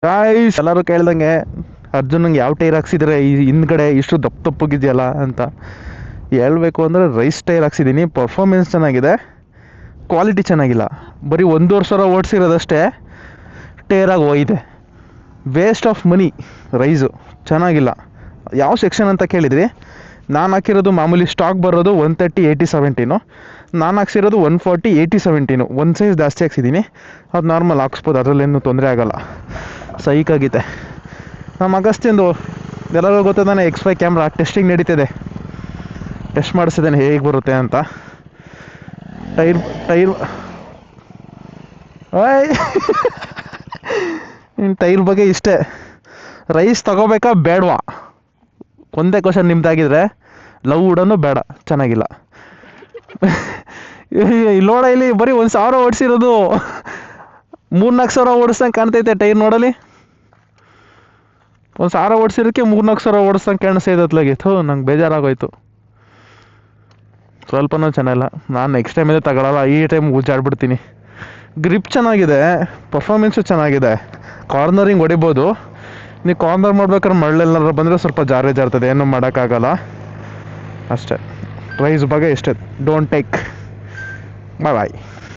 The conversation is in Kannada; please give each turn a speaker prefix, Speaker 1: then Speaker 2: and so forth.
Speaker 1: ಗಾಯ್ಸ್ ಎಲ್ಲರೂ ಕೇಳ್ದಂಗೆ ಅರ್ಜುನ್ಗೆ ಯಾವ ಟೈರ್ ಹಾಕ್ಸಿದ್ರೆ ಈ ಹಿಂದ್ಗಡೆ ಇಷ್ಟು ದಪ್ಪಗಿದೆಯಲ್ಲ ಅಂತ ಹೇಳ್ಬೇಕು ಅಂದರೆ ರೈಸ್ ಟೈರ್ ಹಾಕ್ಸಿದ್ದೀನಿ. ಪರ್ಫಾರ್ಮೆನ್ಸ್ ಚೆನ್ನಾಗಿದೆ, ಕ್ವಾಲಿಟಿ ಚೆನ್ನಾಗಿಲ್ಲ. ಬರೀ 1.5 ಸಾವಿರ ಓಡಿಸಿರೋದಷ್ಟೇ ಟೈರಾಗಿ ಹೋಗಿದೆ. Waste of money. ರೈಸು ಚೆನ್ನಾಗಿಲ್ಲ. ಯಾವ ಸೆಕ್ಷನ್ ಅಂತ ಕೇಳಿದ್ರಿ, ನಾನು ಹಾಕಿರೋದು ಮಾಮೂಲಿ ಸ್ಟಾಕ್ ಬರೋದು 130/80/17. ನಾನು ಹಾಕ್ಸಿರೋದು 140/80/17. ಒಂದು ಸೈಜ್ ಜಾಸ್ತಿ ಹಾಕ್ಸಿದ್ದೀನಿ. ಅದು ನಾರ್ಮಲ್ ಹಾಕ್ಸ್ಬೋದು, ಅದರಲ್ಲೇನು ತೊಂದರೆ ಆಗೋಲ್ಲ. ಸೈಕಾಗಿದೆ. ನಮ್ಮ ಅಗಸ್ತಿಂದು ಎಲ್ಲರಿಗೂ ಗೊತ್ತದಾನೆ, X5 ಕ್ಯಾಮ್ರಾ ಟೆಸ್ಟಿಂಗ್ ನಡೀತಿದೆ. ಟೆಸ್ಟ್ ಮಾಡಿಸಿದ್ದೇನೆ ಹೇಗೆ ಬರುತ್ತೆ ಅಂತ. ಟೈರ್ ಟೈರ್ ಬಗ್ಗೆ ಇಷ್ಟೇ. ರೈಸ್ ತಗೋಬೇಕಾ ಬೇಡವಾ ಒಂದೇ ಕ್ವಶನ್ ನಿಮ್ದಾಗಿದ್ರೆ. ಲವ್ ಉಡೋನು ಬೇಡ, ಚೆನ್ನಾಗಿಲ್ಲ. ನೋಡ ಇಲ್ಲಿ ಬರೀ 1,000 ಓಡಿಸಿರೋದು, 3-4 ಸಾವಿರ ಓಡಿಸ್ದಂಗೆ ಕಾಣ್ತೈತೆ ಟೈರ್ ನೋಡಲಿ. 1,000 ಓಡಿಸಿರೋಕ್ಕೆ 3-4 ಸಾವಿರ ಓಡಿಸ್ದಂಗೆ ಕಾಣಿಸ್ತೈತತ್ಲಾಗಿತ್ತು. ನಂಗೆ ಬೇಜಾರಾಗೋಯ್ತು. ಸ್ವಲ್ಪನೂ ಚೆನ್ನಾಗಿಲ್ಲ. ನಾನು ನೆಕ್ಸ್ಟ್ ಟೈಮಲ್ಲೇ ತಗೊಳ್ಳಲ್ಲ, ಈ ಟೈಮ್ ಉಜ್ಜಾಡ್ಬಿಡ್ತೀನಿ. ಗ್ರಿಪ್ ಚೆನ್ನಾಗಿದೆ, ಪರ್ಫಾರ್ಮೆನ್ಸು ಚೆನ್ನಾಗಿದೆ, ಕಾರ್ನರಿಂಗ್ ಹೊಡಿಬೋದು. ನೀವು ಕಾರ್ನರ್ ಮಾಡ್ಬೇಕಾದ್ರೆ ಮಳ್ಳೆಲ್ಲಾರು ಬಂದರೆ ಸ್ವಲ್ಪ ಜಾರ್ತದೆ, ಏನೂ ಮಾಡೋಕ್ಕಾಗಲ್ಲ ಅಷ್ಟೇ. ಪ್ರೈಸ್ ಬಗ್ಗೆ ಇಷ್ಟೇ. Don't take. ಬಾಯ್.